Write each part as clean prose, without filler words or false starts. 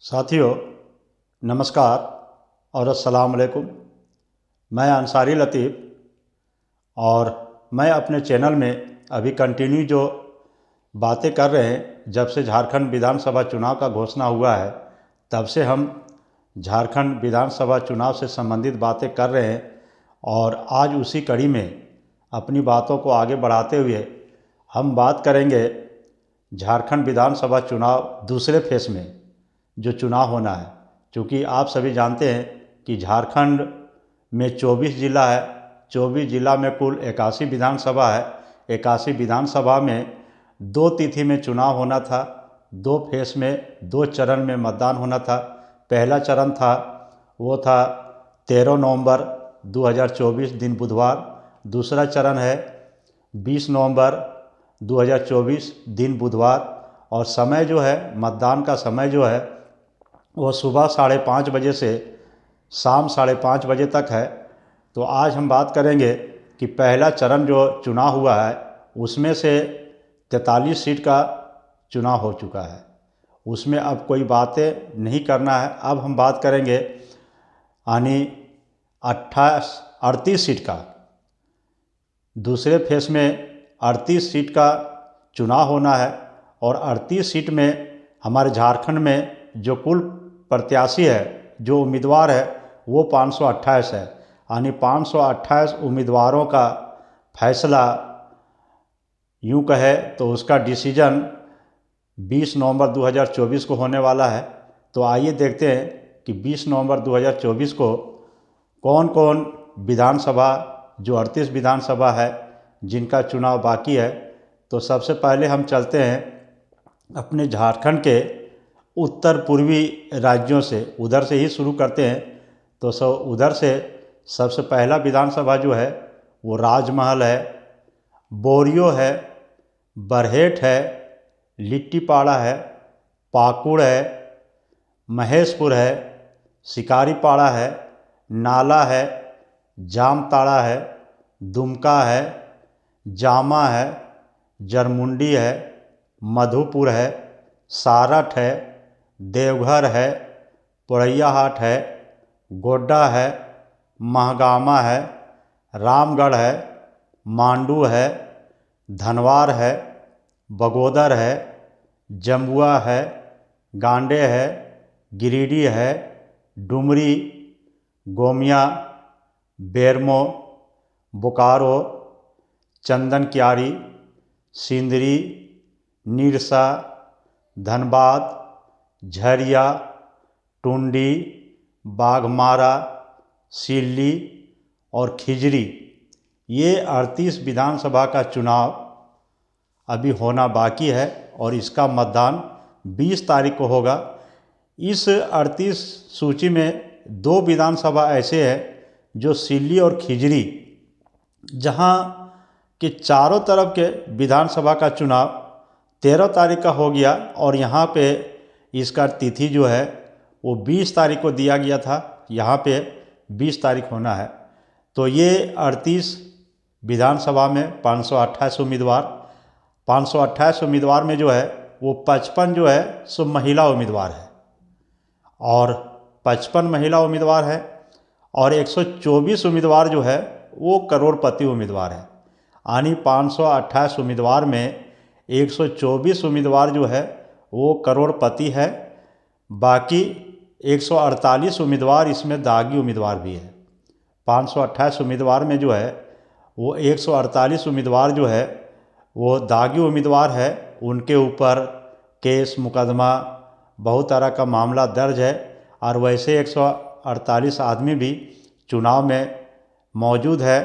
साथियों नमस्कार और अस्सलाम वालेकुम। मैं अंसारी लतीफ़ और मैं अपने चैनल में अभी कंटिन्यू जो बातें कर रहे हैं, जब से झारखंड विधानसभा चुनाव का घोषणा हुआ है तब से हम झारखंड विधानसभा चुनाव से संबंधित बातें कर रहे हैं। और आज उसी कड़ी में अपनी बातों को आगे बढ़ाते हुए हम बात करेंगे झारखंड विधानसभा चुनाव दूसरे फेस में जो चुनाव होना है। क्योंकि आप सभी जानते हैं कि झारखंड में 24 जिला है, 24 जिला में कुल 81 विधानसभा है। 81 विधानसभा में 2 तिथि में चुनाव होना था, 2 फेस में 2 चरण में मतदान होना था। पहला चरण था वो था 13 नवंबर 2024 दिन बुधवार। दूसरा चरण है 20 नवंबर 2024 दिन बुधवार। और समय जो है, मतदान का समय जो है वो सुबह 5:30 बजे से शाम 5:30 बजे तक है। तो आज हम बात करेंगे कि पहला चरण जो चुनाव हुआ है उसमें से 43 सीट का चुनाव हो चुका है, उसमें अब कोई बातें नहीं करना है। अब हम बात करेंगे यानी 38 सीट का, दूसरे फेस में 38 सीट का चुनाव होना है। और 38 सीट में हमारे झारखंड में जो कुल प्रत्याशी है, जो उम्मीदवार है वो 528 है। यानी 528 उम्मीदवारों का फैसला यूँ कहे तो उसका डिसीजन 20 नवंबर 2024 को होने वाला है। तो आइए देखते हैं कि 20 नवंबर 2024 को कौन कौन विधानसभा, जो 38 विधानसभा है जिनका चुनाव बाकी है। तो सबसे पहले हम चलते हैं अपने झारखंड के उत्तर पूर्वी राज्यों से, उधर से ही शुरू करते हैं। तो उधर से सबसे पहला विधानसभा जो है वो राजमहल है, बोरियो है, बरहेट है, लिट्टीपाड़ा है, पाकुड़ है, महेशपुर है, शिकारीपाड़ा है, नाला है, जामताड़ा है, दुमका है, जामा है, जरमुंडी है, मधुपुर है, सारठ है, देवघर है, पोड़ैयाहाट है, गोड्डा है, महगामा है, रामगढ़ है, मांडू है, धनवार है, बगोदर है, जम्बुआ है, गांडे है, गिरिडीह है, डुमरी, गोमिया, बेरमो, बोकारो, चंदनकियारी, सिंदरी, निरसा, धनबाद, झरिया, टुंडी, बाघमारा, सिल्ली और खिजरी, ये 38 विधानसभा का चुनाव अभी होना बाकी है और इसका मतदान 20 तारीख को होगा। इस 38 सूची में 2 विधानसभा ऐसे हैं जो सिल्ली और खिजरी, जहां कि चारों तरफ के विधानसभा का चुनाव 13 तारीख का हो गया और यहाँ पे इसका तिथि जो है वो 20 तारीख को दिया गया था, यहाँ पे 20 तारीख होना है। तो ये 38 विधानसभा में 528 उम्मीदवार, 528 उम्मीदवार में जो है वो 55 जो है सो महिला उम्मीदवार है और 55 महिला उम्मीदवार है और 124 उम्मीदवार जो है वो करोड़पति उम्मीदवार है। यानी 528 उम्मीदवार में 124 उम्मीदवार जो है वो करोड़पति है, बाकी 148 उम्मीदवार इसमें दागी उम्मीदवार भी है। 528 उम्मीदवार में जो है वो 148 उम्मीदवार जो है वो दागी उम्मीदवार है, उनके ऊपर केस मुकदमा बहुत तरह का मामला दर्ज है। और वैसे 148 आदमी भी चुनाव में मौजूद है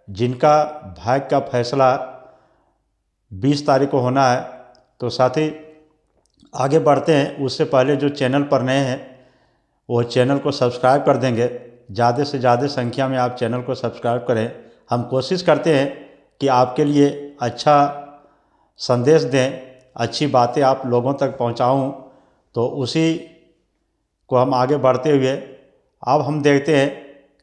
जिनका भाग्य का फैसला 20 तारीख को होना है। तो साथी आगे बढ़ते हैं, उससे पहले जो चैनल पर नए हैं वो चैनल को सब्सक्राइब कर देंगे। ज़्यादा से ज़्यादा संख्या में आप चैनल को सब्सक्राइब करें। हम कोशिश करते हैं कि आपके लिए अच्छा संदेश दें, अच्छी बातें आप लोगों तक पहुंचाऊं। तो उसी को हम आगे बढ़ते हुए अब हम देखते हैं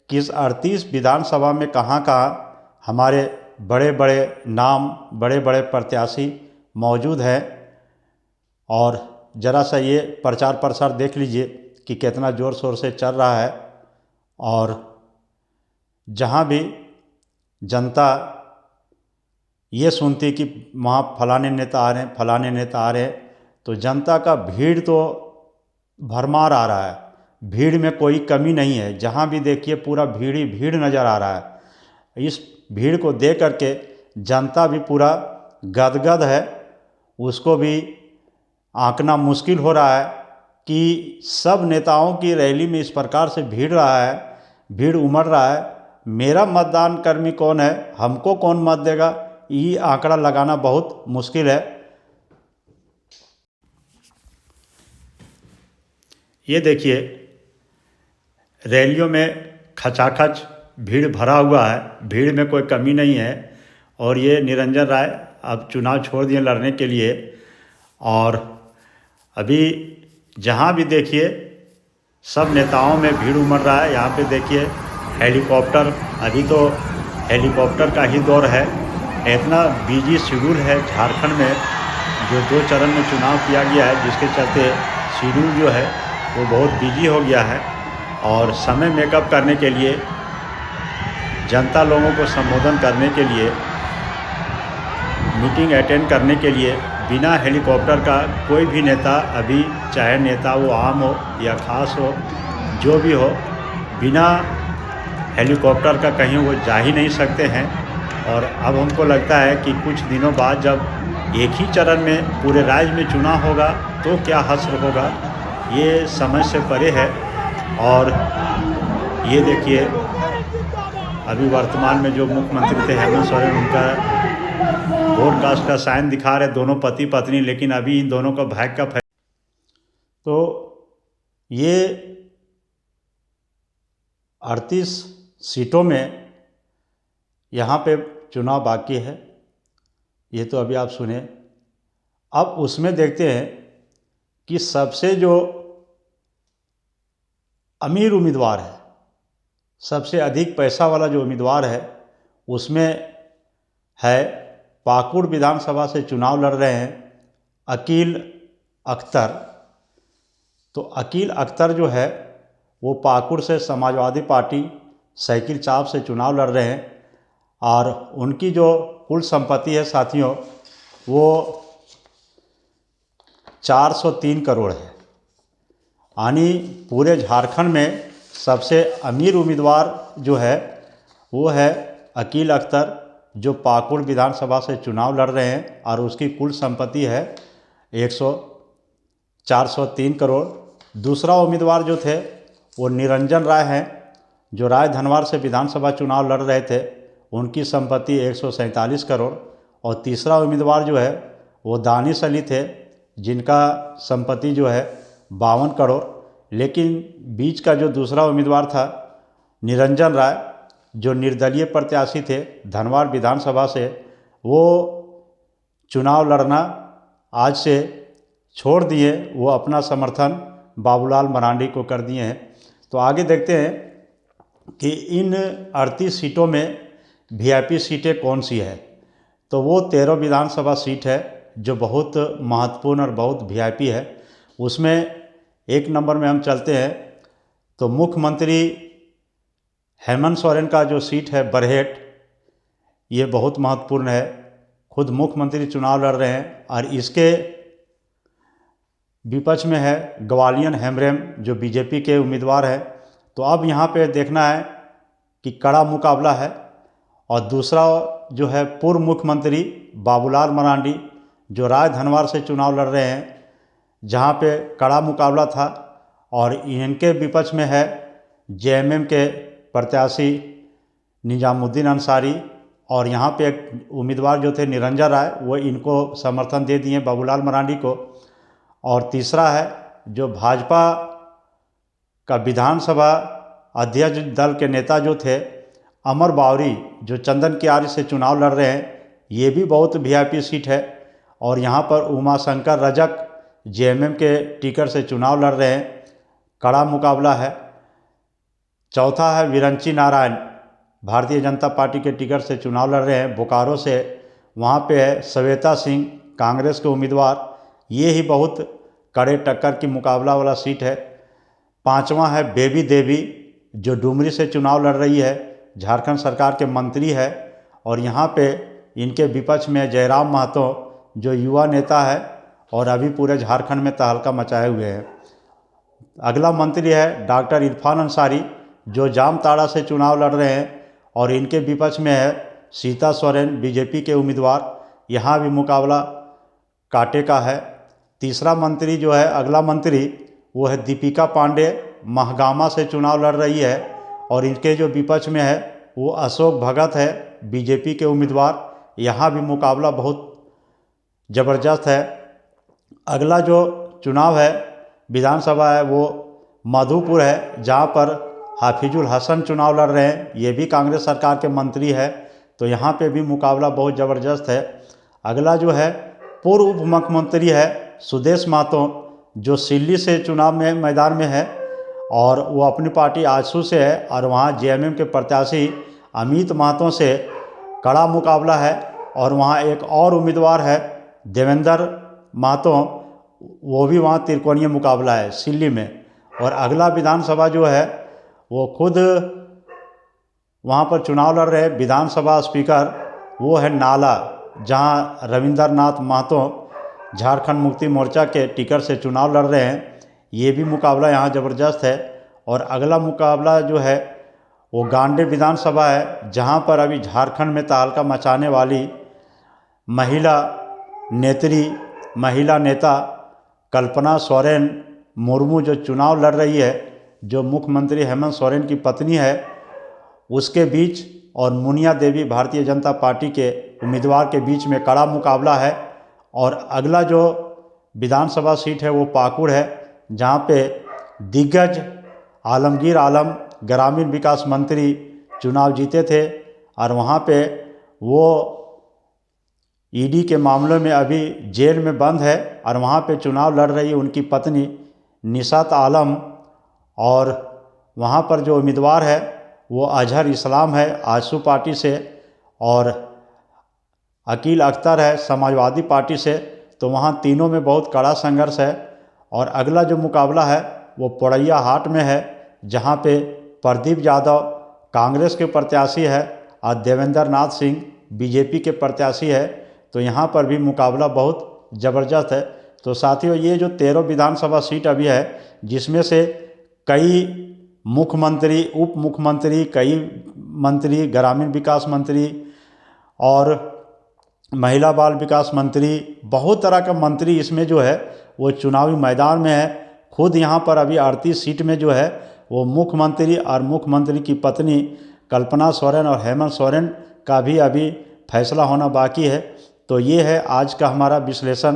कि इस 38 विधानसभा में कहाँ कहाँ हमारे बड़े बड़े नाम, बड़े बड़े प्रत्याशी मौजूद हैं। और ज़रा सा ये प्रचार प्रसार देख लीजिए कि कितना ज़ोर शोर से चल रहा है। और जहाँ भी जनता ये सुनती कि वहाँ फलाने नेता आ रहे हैं, फलाने नेता आ रहे हैं, तो जनता का भीड़ तो भरमार आ रहा है। भीड़ में कोई कमी नहीं है, जहाँ भी देखिए पूरा भीड़ ही भीड़ नज़र आ रहा है। इस भीड़ को देख करके जनता भी पूरा गदगद है। उसको भी आंकना मुश्किल हो रहा है कि सब नेताओं की रैली में इस प्रकार से भीड़ रहा है, भीड़ उमड़ रहा है। मेरा मतदान कर्मी कौन है, हमको कौन मत देगा, ये आंकड़ा लगाना बहुत मुश्किल है। ये देखिए रैलियों में खचाखच भीड़ भरा हुआ है, भीड़ में कोई कमी नहीं है। और ये निरंजन राय अब चुनाव छोड़ दिए लड़ने के लिए। और अभी जहाँ भी देखिए सब नेताओं में भीड़ उमड़ रहा है। यहाँ पे देखिए हेलीकॉप्टर, अभी तो हेलीकॉप्टर का ही दौर है। इतना बिजी शेड्यूल है झारखंड में, जो 2 चरण में चुनाव किया गया है, जिसके चलते शेड्यूल जो है वो बहुत बिजी हो गया है। और समय मेकअप करने के लिए, जनता लोगों को संबोधन करने के लिए, मीटिंग अटेंड करने के लिए बिना हेलीकॉप्टर का कोई भी नेता अभी, चाहे नेता वो आम हो या ख़ास हो, जो भी हो, बिना हेलीकॉप्टर का कहीं वो जा ही नहीं सकते हैं। और अब हमको लगता है कि कुछ दिनों बाद जब एक ही चरण में पूरे राज्य में चुनाव होगा तो क्या हश्र होगा, ये समझ से परे है। और ये देखिए अभी वर्तमान में जो मुख्यमंत्री थे हेमंत सोरेन, उनका ब्रॉडकास्ट का साइन दिखा रहे दोनों पति पत्नी, लेकिन अभी इन दोनों का भाग्य का तो ये 38 सीटों में यहाँ पे चुनाव बाकी है। ये तो अभी आप सुने। अब उसमें देखते हैं कि सबसे जो अमीर उम्मीदवार है, सबसे अधिक पैसा वाला जो उम्मीदवार है, उसमें है पाकुड़ विधानसभा से चुनाव लड़ रहे हैं अकील अख्तर। तो अकील अख्तर जो है वो पाकुड़ से समाजवादी पार्टी साइकिल चाप से चुनाव लड़ रहे हैं। और उनकी जो कुल संपत्ति है साथियों, वो 403 करोड़ है। यानी पूरे झारखंड में सबसे अमीर उम्मीदवार जो है वो है अकील अख्तर, जो पाकुड़ विधानसभा से चुनाव लड़ रहे हैं। और उसकी कुल संपत्ति है 403 करोड़। दूसरा उम्मीदवार जो थे वो निरंजन राय हैं, जो राय धनवार से विधानसभा चुनाव लड़ रहे थे। उनकी संपत्ति 147 करोड़। और तीसरा उम्मीदवार जो है वो दानिश अली थे, जिनका संपत्ति जो है 52 करोड़। लेकिन बीच का जो दूसरा उम्मीदवार था निरंजन राय, जो निर्दलीय प्रत्याशी थे धनवार विधानसभा से, वो चुनाव लड़ना आज से छोड़ दिए। वो अपना समर्थन बाबूलाल मरांडी को कर दिए हैं। तो आगे देखते हैं कि इन 38 सीटों में वीआईपी सीटें कौन सी है। तो वो 13 विधानसभा सीट है जो बहुत महत्वपूर्ण और बहुत वीआईपी है। उसमें 1 नंबर में हम चलते हैं तो मुख्यमंत्री हेमंत सोरेन का जो सीट है बरहेट, ये बहुत महत्वपूर्ण है। खुद मुख्यमंत्री चुनाव लड़ रहे हैं। और इसके विपक्ष में है ग्वालियर हेमरेम, जो बीजेपी के उम्मीदवार है। तो अब यहाँ पे देखना है कि कड़ा मुकाबला है। और दूसरा जो है पूर्व मुख्यमंत्री बाबूलाल मरांडी, जो राय धनवार से चुनाव लड़ रहे हैं, जहाँ पे कड़ा मुकाबला था। और इनके विपक्ष में है जेएमएम के प्रत्याशी निजामुद्दीन अंसारी। और यहाँ पे एक उम्मीदवार जो थे निरंजन राय, वो इनको समर्थन दे दिए बाबूलाल मरांडी को। और तीसरा है जो भाजपा का विधानसभा अध्यक्ष दल के नेता जो थे अमर बावरी, जो चंदन कियारी से चुनाव लड़ रहे हैं, ये भी बहुत वीआईपी सीट है। और यहाँ पर उमाशंकर रजक जेएमएम के टिकट से चुनाव लड़ रहे हैं, कड़ा मुकाबला है। चौथा है विरंची नारायण, भारतीय जनता पार्टी के टिकट से चुनाव लड़ रहे हैं बोकारो से। वहाँ पे है श्वेता सिंह, कांग्रेस के उम्मीदवार। ये ही बहुत कड़े टक्कर की मुकाबला वाला सीट है। 5वां है बेबी देवी, जो डुमरी से चुनाव लड़ रही है, झारखंड सरकार के मंत्री है। और यहाँ पे इनके विपक्ष में जयराम महतो, जो युवा नेता है और अभी पूरे झारखंड में तहलका मचाए हुए हैं। अगला मंत्री है डॉक्टर इरफान अंसारी, जो जामताड़ा से चुनाव लड़ रहे हैं और इनके विपक्ष में है सीता सोरेन, बीजेपी के उम्मीदवार। यहाँ भी मुकाबला कांटे का है। तीसरा मंत्री जो है, अगला मंत्री, वो है दीपिका पांडे, महगामा से चुनाव लड़ रही है और इनके जो विपक्ष में है वो अशोक भगत है, बीजेपी के उम्मीदवार। यहाँ भी मुकाबला बहुत ज़बरदस्त है। अगला जो चुनाव है विधानसभा है वो मधुपुर है, जहाँ पर हाफिजुल हसन चुनाव लड़ रहे हैं। ये भी कांग्रेस सरकार के मंत्री है, तो यहाँ पे भी मुकाबला बहुत ज़बरदस्त है। अगला जो है पूर्व उप मुख्यमंत्री है सुदेश महतो, जो सिल्ली से चुनाव में मैदान में है और वो अपनी पार्टी आजसू से है और वहाँ जेएमएम के प्रत्याशी अमित महतो से कड़ा मुकाबला है। और वहाँ एक और उम्मीदवार है देवेंद्र महतो, वो भी वहाँ त्रिकोणीय मुकाबला है सिल्ली में। और अगला विधानसभा जो है वो खुद वहाँ पर चुनाव लड़ रहे विधानसभा स्पीकर, वो है नाला, जहाँ रविंद्रनाथ महतो झारखंड मुक्ति मोर्चा के टिकट से चुनाव लड़ रहे हैं। ये भी मुकाबला यहाँ ज़बरदस्त है। और अगला मुकाबला जो है वो गांडे विधानसभा है, जहाँ पर अभी झारखंड में तहलका मचाने वाली महिला नेता कल्पना सोरेन मुर्मू जो चुनाव लड़ रही है, जो मुख्यमंत्री हेमंत सोरेन की पत्नी है, उसके बीच और मुनिया देवी भारतीय जनता पार्टी के उम्मीदवार के बीच में कड़ा मुकाबला है। और अगला जो विधानसभा सीट है वो पाकुड़ है, जहाँ पे दिग्गज आलमगीर आलम ग्रामीण विकास मंत्री चुनाव जीते थे और वहाँ पे वो ईडी के मामलों में अभी जेल में बंद है और वहाँ पे चुनाव लड़ रही है उनकी पत्नी निशात आलम। और वहाँ पर जो उम्मीदवार है वो अजहर इस्लाम है आजसू पार्टी से और अकील अख्तर है समाजवादी पार्टी से। तो वहाँ तीनों में बहुत कड़ा संघर्ष है। और अगला जो मुकाबला है वो पोड़ैया हाट में है, जहाँ पे प्रदीप यादव कांग्रेस के प्रत्याशी है और देवेंद्र नाथ सिंह बीजेपी के प्रत्याशी है। तो यहाँ पर भी मुकाबला बहुत ज़बरदस्त है। तो साथियों, ये जो 13 विधानसभा सीट अभी है, जिसमें से कई मुख्यमंत्री, उप मुख्यमंत्री, कई मंत्री, ग्रामीण विकास मंत्री और महिला बाल विकास मंत्री, बहुत तरह का मंत्री इसमें जो है वो चुनावी मैदान में है। खुद यहाँ पर अभी 38 सीट में जो है वो मुख्यमंत्री और मुख्यमंत्री की पत्नी कल्पना सोरेन और हेमंत सोरेन का भी अभी फैसला होना बाकी है। तो ये है आज का हमारा विश्लेषण।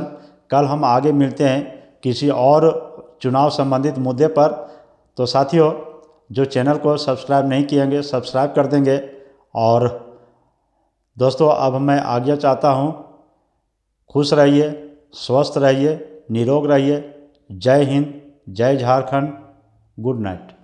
कल हम आगे मिलते हैं किसी और चुनाव संबंधित मुद्दे पर। तो साथियों, जो चैनल को सब्सक्राइब नहीं किएंगे सब्सक्राइब कर देंगे। और दोस्तों, अब मैं आज्ञा चाहता हूँ। खुश रहिए, स्वस्थ रहिए, निरोग रहिए। जय हिंद, जय झारखंड, गुड नाइट।